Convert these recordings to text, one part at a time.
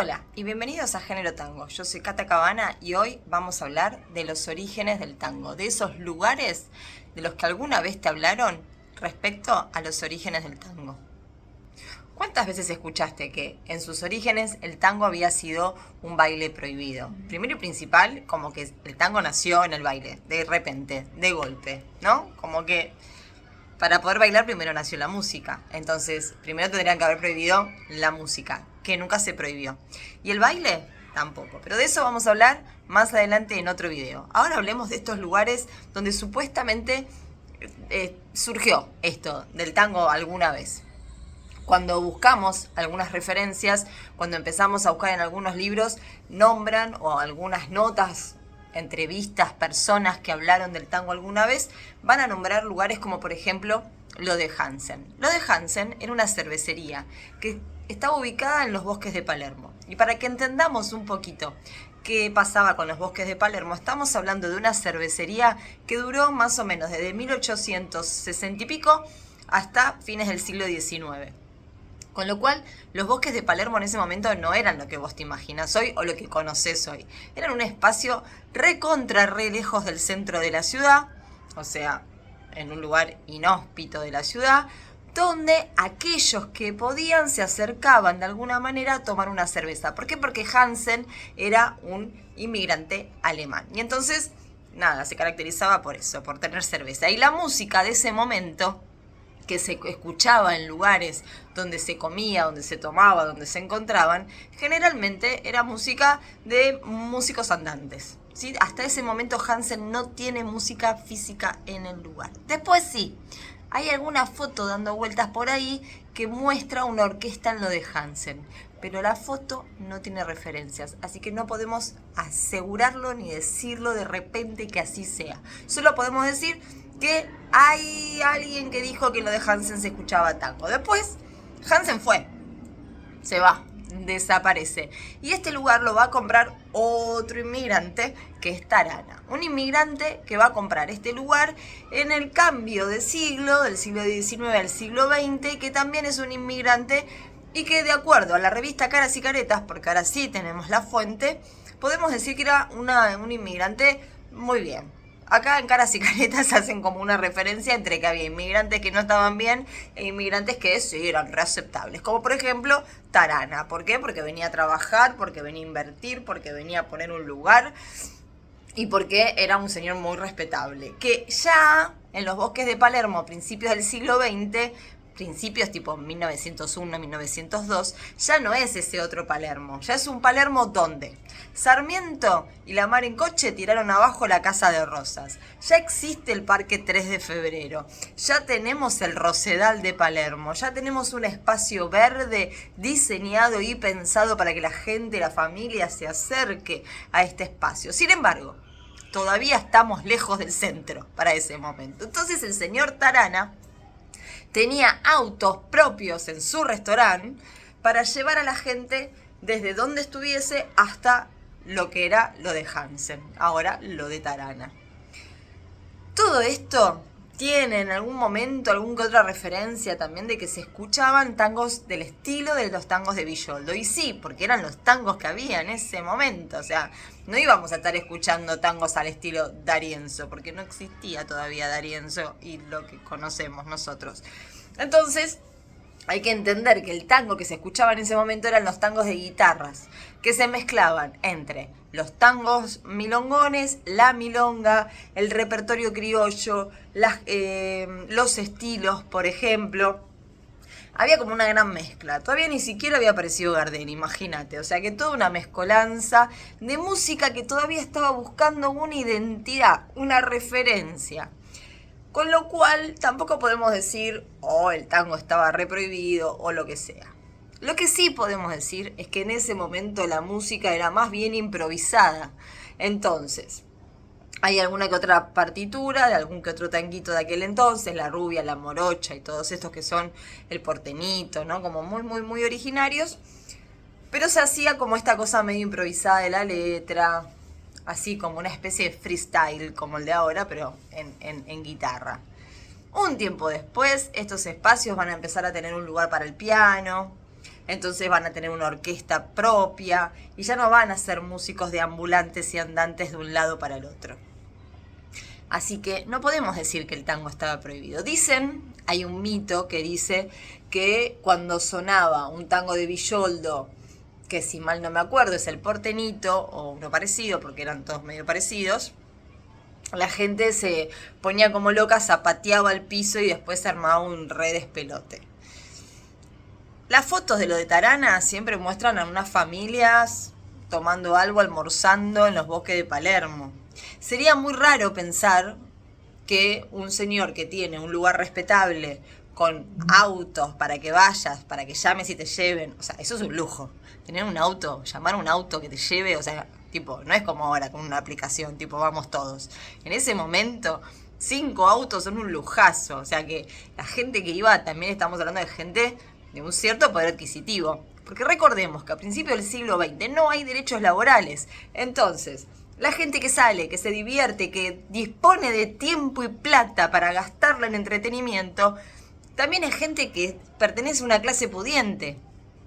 Hola y bienvenidos a Género Tango. Yo soy Cata Cabana y hoy vamos a hablar de los orígenes del tango, de esos lugares de los que alguna vez te hablaron respecto a los orígenes del tango. ¿Cuántas veces escuchaste que en sus orígenes el tango había sido un baile prohibido? Primero y principal, como que el tango nació en el baile, de repente, de golpe, ¿no? Como que para poder bailar primero nació la música. Entonces, primero tendrían que haber prohibido la música, que nunca se prohibió. Y el baile, tampoco. Pero de eso vamos a hablar más adelante en otro video. Ahora hablemos de estos lugares donde supuestamente surgió esto del tango alguna vez. Cuando buscamos algunas referencias, cuando empezamos a buscar en algunos libros, nombran o algunas notas, entrevistas, personas que hablaron del tango alguna vez, van a nombrar lugares como por ejemplo lo de Hansen. Lo de Hansen era una cervecería que estaba ubicada en los bosques de Palermo. Y para que entendamos un poquito qué pasaba con los bosques de Palermo, estamos hablando de una cervecería que duró más o menos desde 1860 y pico hasta fines del siglo XIX. Con lo cual, los bosques de Palermo en ese momento no eran lo que vos te imaginas hoy o lo que conocés hoy. Eran un espacio re lejos del centro de la ciudad, o sea, en un lugar inhóspito de la ciudad, donde aquellos que podían se acercaban de alguna manera a tomar una cerveza. ¿Por qué? Porque Hansen era un inmigrante alemán. Y entonces, nada, se caracterizaba por eso, por tener cerveza. Y la música de ese momento, que se escuchaba en lugares donde se comía, donde se tomaba, donde se encontraban, generalmente era música de músicos andantes, ¿sí? Hasta ese momento Hansen no tiene música física en el lugar. Después sí, hay alguna foto dando vueltas por ahí que muestra una orquesta en lo de Hansen, pero la foto no tiene referencias, así que no podemos asegurarlo ni decirlo de repente que así sea. Solo podemos decir que hay alguien que dijo que lo de Hansen se escuchaba tango. Después, Hansen se va, desaparece. Y este lugar lo va a comprar otro inmigrante, que es Tarana. Un inmigrante que va a comprar este lugar en el cambio de siglo, del siglo XIX al siglo XX, que también es un inmigrante y que, de acuerdo a la revista Caras y Caretas, porque ahora sí tenemos la fuente, podemos decir que era un inmigrante muy bien. Acá en Caras y Caretas hacen como una referencia entre que había inmigrantes que no estaban bien e inmigrantes que sí eran reaceptables. Como por ejemplo Tarana. ¿Por qué? Porque venía a trabajar, porque venía a invertir, porque venía a poner un lugar y porque era un señor muy respetable. Que ya en los bosques de Palermo, a principios del siglo XX, principios tipo 1901, 1902, ya no es ese otro Palermo. Ya es un Palermo donde Sarmiento y la Mar en Coche tiraron abajo la Casa de Rosas. Ya existe el Parque 3 de Febrero. Ya tenemos el Rosedal de Palermo. Ya tenemos un espacio verde diseñado y pensado para que la gente, la familia se acerque a este espacio. Sin embargo, todavía estamos lejos del centro para ese momento. Entonces el señor Tarana tenía autos propios en su restaurante para llevar a la gente desde donde estuviese hasta lo que era lo de Hansen, ahora lo de Tarana. Todo esto tiene en algún momento alguna que otra referencia también de que se escuchaban tangos del estilo de los tangos de Villoldo. Y sí, porque eran los tangos que había en ese momento. O sea, no íbamos a estar escuchando tangos al estilo D'Arienzo, porque no existía todavía D'Arienzo y lo que conocemos nosotros. Entonces, hay que entender que el tango que se escuchaba en ese momento eran los tangos de guitarras, que se mezclaban entre los tangos milongones, la milonga, el repertorio criollo, los estilos, por ejemplo. Había como una gran mezcla. Todavía ni siquiera había aparecido Gardel, imagínate. O sea que toda una mezcolanza de música que todavía estaba buscando una identidad, una referencia. Con lo cual tampoco podemos decir, el tango estaba reprohibido o lo que sea. Lo que sí podemos decir es que en ese momento la música era más bien improvisada. Entonces, hay alguna que otra partitura de algún que otro tanguito de aquel entonces, La Rubia, La Morocha y todos estos que son el porteñito, ¿no? Como muy, muy, muy originarios. Pero se hacía como esta cosa medio improvisada de la letra, así como una especie de freestyle como el de ahora, pero en guitarra. Un tiempo después, estos espacios van a empezar a tener un lugar para el piano, entonces van a tener una orquesta propia y ya no van a ser músicos de ambulantes y andantes de un lado para el otro. Así que no podemos decir que el tango estaba prohibido. Dicen, hay un mito que dice que cuando sonaba un tango de Villoldo, que si mal no me acuerdo es el Portenito o uno parecido, porque eran todos medio parecidos, la gente se ponía como loca, zapateaba al piso y después se armaba un re despelote. Las fotos de lo de Tarana siempre muestran a unas familias tomando algo, almorzando en los bosques de Palermo. Sería muy raro pensar que un señor que tiene un lugar respetable con autos para que vayas, para que llames y te lleven, o sea, eso es un lujo. Tener un auto, llamar a un auto que te lleve, o sea, tipo, no es como ahora con una aplicación, tipo, vamos todos. En ese momento, 5 autos son un lujazo, o sea que la gente que iba, también estamos hablando de gente de un cierto poder adquisitivo. Porque recordemos que a principios del siglo XX no hay derechos laborales. Entonces, la gente que sale, que se divierte, que dispone de tiempo y plata para gastarla en entretenimiento, también es gente que pertenece a una clase pudiente.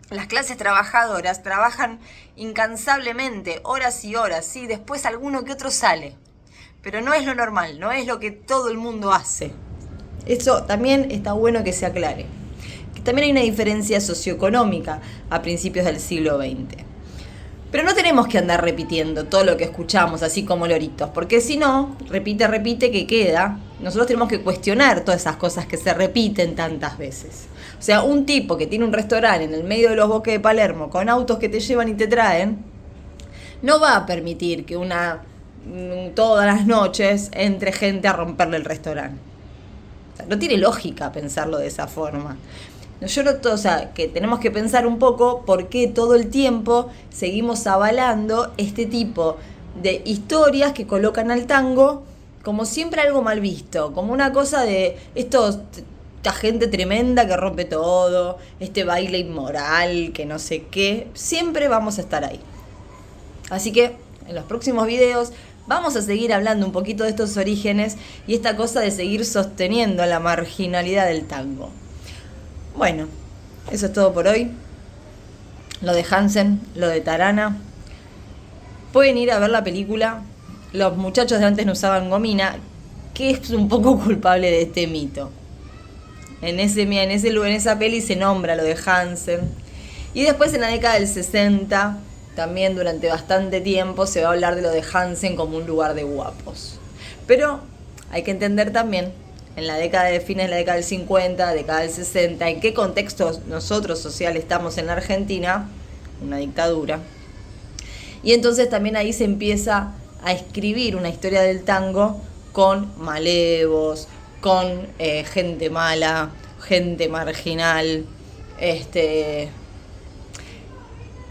Las clases trabajadoras trabajan incansablemente, horas y horas, sí, después alguno que otro sale. Pero no es lo normal, no es lo que todo el mundo hace. Eso también está bueno que se aclare. Que también hay una diferencia socioeconómica a principios del siglo XX. Pero no tenemos que andar repitiendo todo lo que escuchamos, así como loritos, porque si no, repite, que queda. Nosotros tenemos que cuestionar todas esas cosas que se repiten tantas veces. O sea, un tipo que tiene un restaurante en el medio de los bosques de Palermo, con autos que te llevan y te traen, no va a permitir que todas las noches entre gente a romperle el restaurante. O sea, no tiene lógica pensarlo de esa forma. O sea, que tenemos que pensar un poco por qué todo el tiempo seguimos avalando este tipo de historias que colocan al tango como siempre algo mal visto, como una cosa de esta gente tremenda que rompe todo, este baile inmoral, que no sé qué, siempre vamos a estar ahí. Así que en los próximos videos vamos a seguir hablando un poquito de estos orígenes y esta cosa de seguir sosteniendo la marginalidad del tango. Bueno, eso es todo por hoy. Lo de Hansen, lo de Tarana. Pueden ir a ver la película. Los muchachos de antes no usaban gomina, que es un poco culpable de este mito. En esa peli se nombra lo de Hansen. Y después en la década del 60, también durante bastante tiempo, se va a hablar de lo de Hansen como un lugar de guapos. Pero hay que entender también en la década de fines de la década del 50, década del 60, en qué contexto nosotros social estamos en la Argentina, una dictadura. Y entonces también ahí se empieza a escribir una historia del tango con malevos, con gente mala, gente marginal, que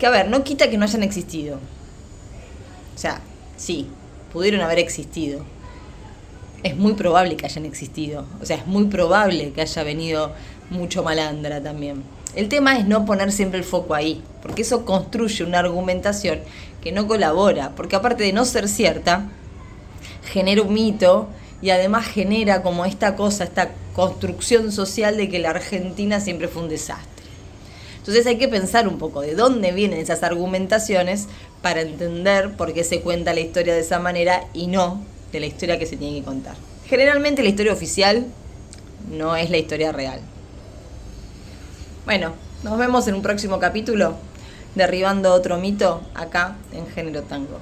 a ver, no quita que no hayan existido. O sea, sí, pudieron haber existido. Es muy probable que hayan existido. O sea, es muy probable que haya venido mucho malandra también. El tema es no poner siempre el foco ahí, porque eso construye una argumentación que no colabora, porque aparte de no ser cierta, genera un mito y además genera como esta construcción social de que la Argentina siempre fue un desastre. Entonces hay que pensar un poco de dónde vienen esas argumentaciones para entender por qué se cuenta la historia de esa manera y no de la historia que se tiene que contar. Generalmente la historia oficial no es la historia real. Bueno, nos vemos en un próximo capítulo derribando otro mito acá en Género Tango.